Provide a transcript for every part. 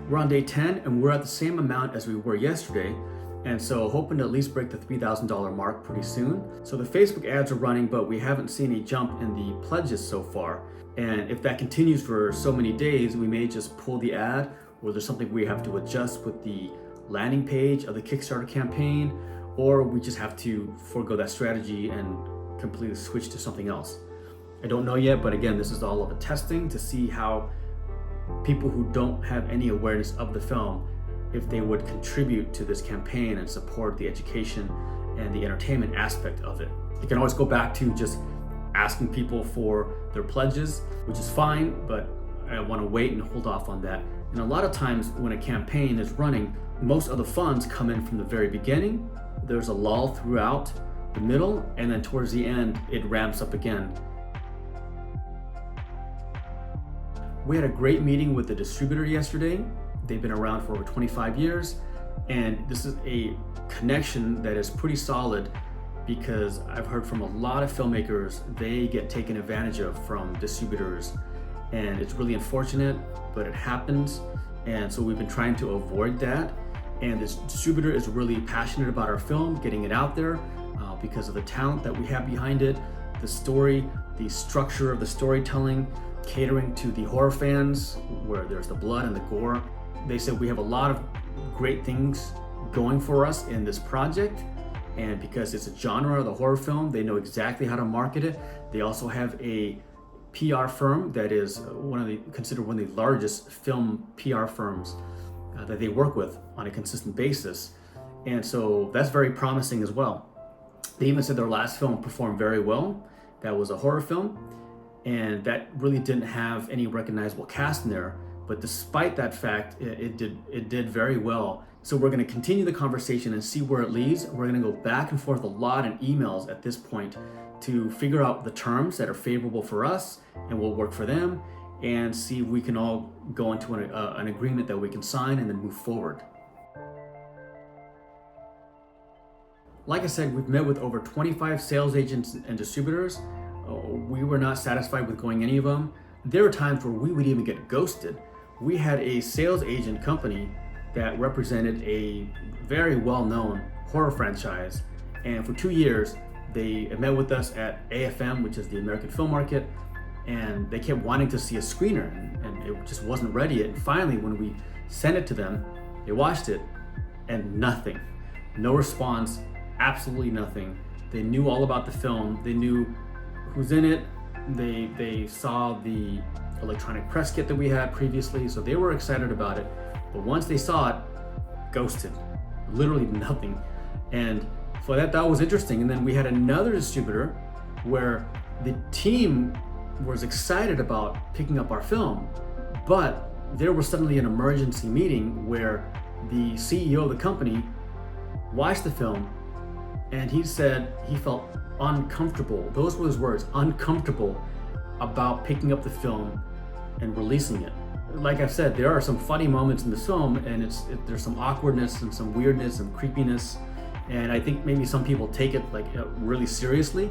We're on day 10 and we're at the same amount as we were yesterday, and so hoping to at least break the $3,000 mark pretty soon. So the Facebook ads are running, but we haven't seen a jump in the pledges so far. And if that continues for so many days, we may just pull the ad, or there's something we have to adjust with the landing page of the Kickstarter campaign, or we just have to forego that strategy and completely switch to something else. I don't know yet, but again, this is all of a testing to see how people who don't have any awareness of the film, if they would contribute to this campaign and support the education and the entertainment aspect of it. You can always go back to just asking people for their pledges, which is fine, but I want to wait and hold off on that. And a lot of times when a campaign is running, most of the funds come in from the very beginning. There's a lull throughout the middle, and then towards the end, it ramps up again. We had a great meeting with the distributor yesterday. They've been around for over 25 years, and this is a connection that is pretty solid because I've heard from a lot of filmmakers, they get taken advantage of from distributors, and it's really unfortunate, but it happens. And so we've been trying to avoid that. And this distributor is really passionate about our film, getting it out there because of the talent that we have behind it, the story, the structure of the storytelling, catering to the horror fans where there's the blood and the gore. They said we have a lot of great things going for us in this project, and because it's a genre of the horror film, they know exactly how to market it. They also have a PR firm that is considered one of the largest film PR firms that they work with on a consistent basis, and so that's very promising as well. They even said their last film performed very well. That was a horror film, and that really didn't have any recognizable cast in there, but despite that fact, it did very well. So we're going to continue the conversation and see where it leads. We're going to go back and forth a lot in emails at this point to figure out the terms that are favorable for us and will work for them, and see if we can all go into an agreement that we can sign and then move forward. Like I said, we've met with over 25 sales agents and distributors. We were not satisfied with going any of them. There were times where we would even get ghosted. We had a sales agent company that represented a very well-known horror franchise, and for 2 years they met with us at AFM, which is the American Film Market, and they kept wanting to see a screener, and it just wasn't ready yet. And finally, when we sent it to them, they watched it, and nothing. No response, absolutely nothing. They knew all about the film, they knew who's in it, they saw the electronic press kit that we had previously, so they were excited about it. But once they saw it, ghosted, literally nothing. And for that was interesting. And then we had another distributor where the team was excited about picking up our film, but there was suddenly an emergency meeting where the CEO of the company watched the film, and he said he felt uncomfortable, those were his words, uncomfortable about picking up the film and releasing it. Like I've said, there are some funny moments in the film, and there's some awkwardness and some weirdness and creepiness, and I think maybe some people take it really seriously,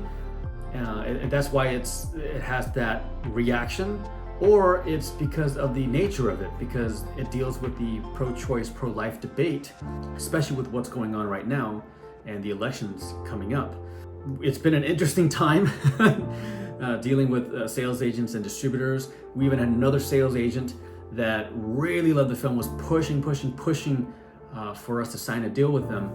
and that's why it has that reaction. Or it's because of the nature of it, because it deals with the pro-choice, pro-life debate, especially with what's going on right now and the elections coming up. It's been an interesting time dealing with sales agents and distributors. We even had another sales agent that really loved the film, was pushing for us to sign a deal with them.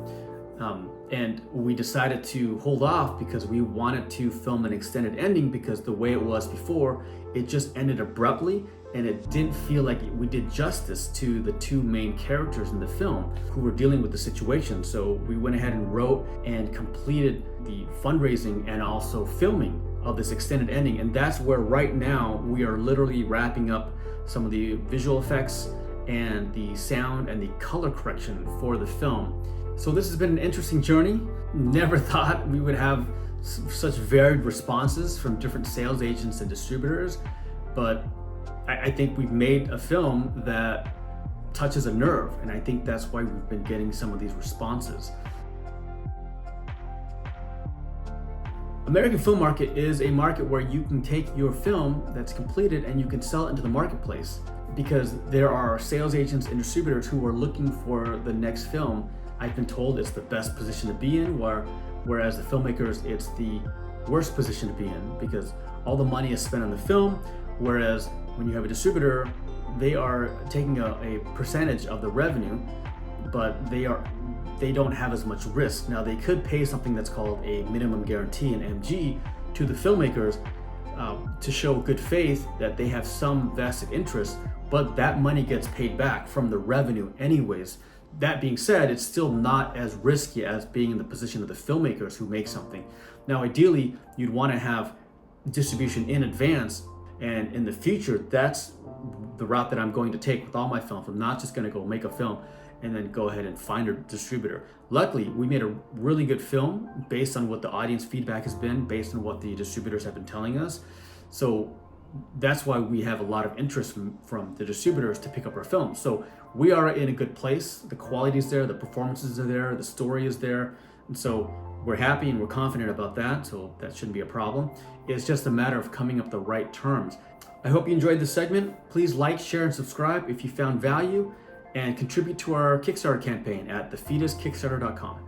And we decided to hold off because we wanted to film an extended ending, because the way it was before, it just ended abruptly, and it didn't feel like we did justice to the two main characters in the film who were dealing with the situation. So we went ahead and wrote and completed the fundraising and also filming of this extended ending. And that's where right now we are literally wrapping up some of the visual effects and the sound and the color correction for the film. So this has been an interesting journey. Never thought we would have such varied responses from different sales agents and distributors, but I think we've made a film that touches a nerve, and I think that's why we've been getting some of these responses. American Film Market is a market where you can take your film that's completed and you can sell it into the marketplace. because there are sales agents and distributors who are looking for the next film. I've been told it's the best position to be in, whereas the filmmakers, it's the worst position to be in because all the money is spent on the film, whereas when you have a distributor, they are taking a percentage of the revenue, but they don't have as much risk. Now they could pay something that's called a minimum guarantee, an MG, to the filmmakers to show good faith that they have some vested interest, but that money gets paid back from the revenue anyways. That being said, it's still not as risky as being in the position of the filmmakers who make something. Now ideally, you'd want to have distribution in advance, and in the future, that's the route that I'm going to take with all my films. I'm not just going to go make a film and then go ahead and find a distributor. Luckily, we made a really good film based on what the audience feedback has been, based on what the distributors have been telling us. So that's why we have a lot of interest from the distributors to pick up our film. So we are in a good place. The quality is there, the performances are there, the story is there. And so we're happy and we're confident about that. So that shouldn't be a problem. It's just a matter of coming up with the right terms. I hope you enjoyed this segment. Please like, share, and subscribe if you found value, and contribute to our Kickstarter campaign at thefetuskickstarter.com.